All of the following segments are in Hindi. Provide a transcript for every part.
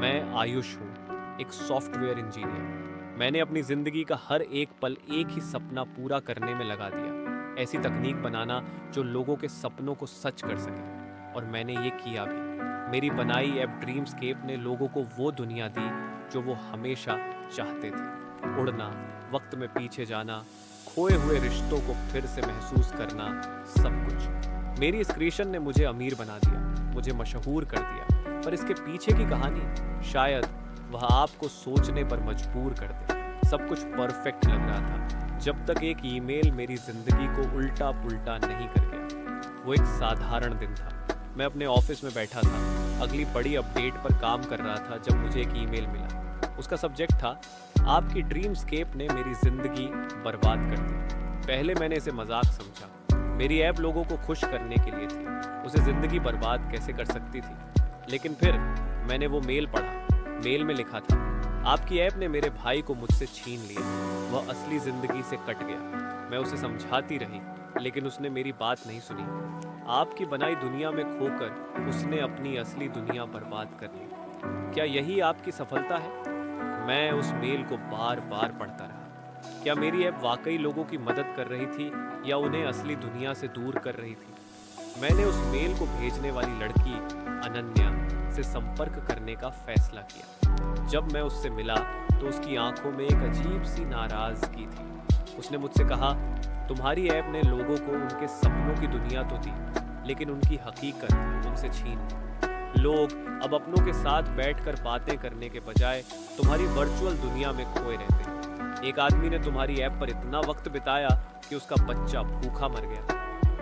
मैं आयुष हूँ, एक सॉफ्टवेयर इंजीनियर। मैंने अपनी ज़िंदगी का हर एक पल एक ही सपना पूरा करने में लगा दिया। ऐसी तकनीक बनाना जो लोगों के सपनों को सच कर सके। और मैंने ये किया भी। मेरी बनाई ऐप ड्रीमस्केप ने लोगों को वो दुनिया दी जो वो हमेशा चाहते थे। उड़ना, वक्त में पीछे जाना, खोए हुए रिश्तों को फिर से महसूस करना, सब कुछ। मेरी इस क्रिएशन ने मुझे अमीर बना दिया, मुझे मशहूर कर दिया। पर इसके पीछे की कहानी शायद वह आपको सोचने पर मजबूर कर दे। सब कुछ परफेक्ट लग रहा था जब तक एक ईमेल मेरी जिंदगी को उल्टा पुल्टा नहीं कर गया। वो एक साधारण दिन था। मैं अपने ऑफिस में बैठा था, अगली बड़ी अपडेट पर काम कर रहा था जब मुझे एक ईमेल मिला। उसका सब्जेक्ट था, आपकी ड्रीमस्केप ने मेरी जिंदगी बर्बाद कर दी। पहले मैंने इसे मजाक समझा। मेरी ऐप लोगों को खुश करने के लिए थी, उसे जिंदगी बर्बाद कैसे कर सकती थी। लेकिन फिर मैंने वो मेल पढ़ा। मेल में लिखा था, आपकी ऐप ने मेरे भाई को मुझसे छीन लिया, वह असली जिंदगी से कट गया। मैं उसे समझाती रही लेकिन उसने मेरी बात नहीं सुनी। आपकी बनाई दुनिया में खोकर उसने अपनी असली दुनिया बर्बाद कर ली। क्या यही आपकी सफलता है? मैं उस मेल को बार बार पढ़ता रहा। क्या मेरी ऐप वाकई लोगों की मदद कर रही थी या उन्हें असली दुनिया से दूर कर रही थी? मैंने उस मेल को भेजने वाली लड़की अनन्या से संपर्क करने का फैसला किया। जब मैं उससे मिला तो उसकी आंखों में एक अजीब सी नाराजगी थी। उसने मुझसे कहा, तुम्हारी ऐप ने लोगों को उनके सपनों की दुनिया तो दी, लेकिन उनकी हकीकत उनसे छीन ली। लोग अब अपनों के साथ बैठकर बातें करने के बजाय तुम्हारी वर्चुअल दुनिया में खोए रहते हैं। एक आदमी ने तुम्हारी ऐप पर इतना वक्त बिताया कि उसका बच्चा भूखा मर गया।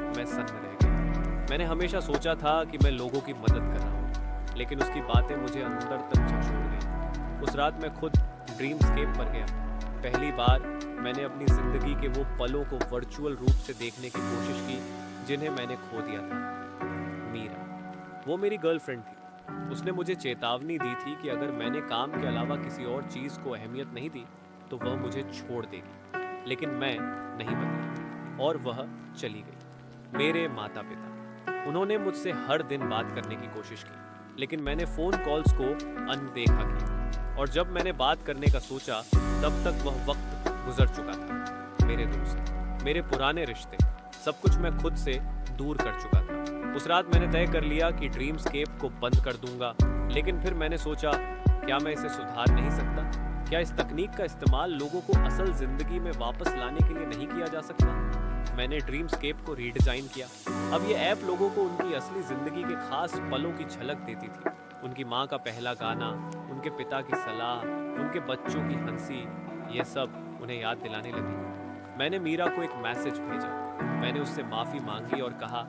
मैं सन्न रह गया। मैंने हमेशा सोचा था कि मैं लोगों की मदद कर रहा हूँ, लेकिन उसकी बातें मुझे अंदर तक झकझोर गई। उस रात मैं खुद ड्रीमस्केप पर गया। पहली बार मैंने अपनी जिंदगी के वो पलों को वर्चुअल रूप से देखने की कोशिश की जिन्हें मैंने खो दिया था। मीरा, वो मेरी गर्लफ्रेंड थी। उसने मुझे चेतावनी दी थी कि अगर मैंने काम के अलावा किसी और चीज़ को अहमियत नहीं दी तो वह मुझे छोड़ देगी। लेकिन मैं नहीं बदला और वह चली गई। मेरे माता पिता, उन्होंने मुझसे हर दिन बात करने की कोशिश की, लेकिन मैंने फ़ोन कॉल्स को अनदेखा किया। और जब मैंने बात करने का सोचा तब तक वह वक्त गुजर चुका था। मेरे दोस्त, मेरे पुराने रिश्ते, सब कुछ मैं खुद से दूर कर चुका था। उस रात मैंने तय कर लिया कि ड्रीमस्केप को बंद कर दूंगा, लेकिन फिर मैंने सोचा, क्या मैं इसे सुधार नहीं सकता? क्या इस तकनीक का इस्तेमाल लोगों को असल जिंदगी में वापस लाने के लिए नहीं किया जा सकता? मैंने ड्रीमस्केप को रीडिज़ाइन किया। अब ये ऐप लोगों को उनकी असली ज़िंदगी के खास पलों की झलक देती थी। उनकी माँ का पहला गाना, उनके पिता की सलाह, उनके बच्चों की हंसी, ये सब उन्हें याद दिलाने लगी। मैंने मीरा को एक मैसेज भेजा। मैंने उससे माफ़ी मांगी और कहा,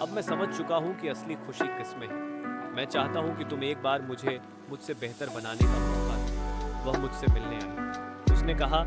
अब मैं समझ चुका हूँ कि असली खुशी किसमें है। मैं चाहता हूँ कि तुम एक बार मुझे मुझसे बेहतर बनाने का मौका दो। वह मुझसे मिलने आई। उसने कहा,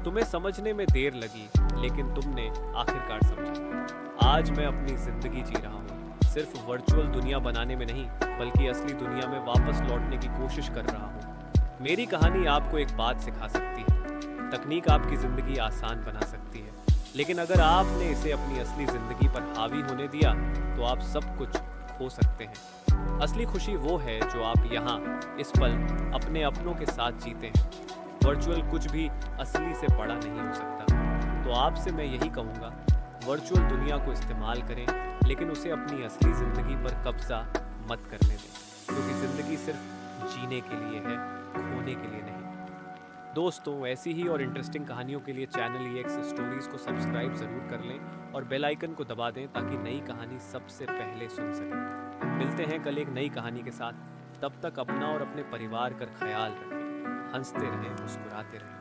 तुम्हें समझने में देर लगी, लेकिन तुमने आखिरकार समझा। आज मैं अपनी जिंदगी जी रहा हूँ, सिर्फ वर्चुअल दुनिया बनाने में नहीं, बल्कि असली दुनिया में वापस लौटने की कोशिश कर रहा हूँ। मेरी कहानी आपको एक बात सिखा सकती है, तकनीक आपकी जिंदगी आसान बना सकती है, लेकिन अगर आपने इसे अपनी असली जिंदगी पर हावी होने दिया तो आप सब कुछ खो सकते हैं। असली खुशी वो है जो आप यहाँ इस पल अपने अपनों के साथ जीते हैं। वर्चुअल कुछ भी असली से बड़ा नहीं हो सकता। तो आपसे मैं यही कहूँगा, वर्चुअल दुनिया को इस्तेमाल करें, लेकिन उसे अपनी असली ज़िंदगी पर कब्जा मत करने दें, क्योंकि ज़िंदगी सिर्फ जीने के लिए है, खोने के लिए नहीं। दोस्तों, ऐसी ही और इंटरेस्टिंग कहानियों के लिए चैनल EX स्टोरीज़ को सब्सक्राइब ज़रूर कर लें और बेल आइकन को दबा दें ताकि नई कहानी सबसे पहले सुन सकें। मिलते हैं कल एक नई कहानी के साथ। तब तक अपना और अपने परिवार का ख्याल रखें। हंसते रहें, मुस्कुराते रहें।